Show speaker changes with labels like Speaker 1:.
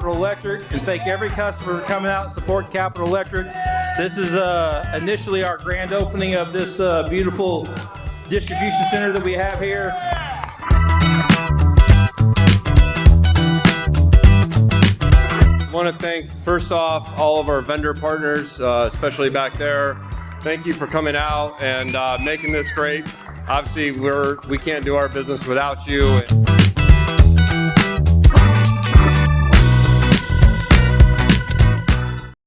Speaker 1: Capital Electric and thank every customer for coming out and supporting Capital Electric. This is initially our grand opening of this beautiful distribution center that we have here.
Speaker 2: I want to thank, first off, all of our vendor partners, especially back there. Thank you for coming out and making this great. Obviously, we can't do our business without you.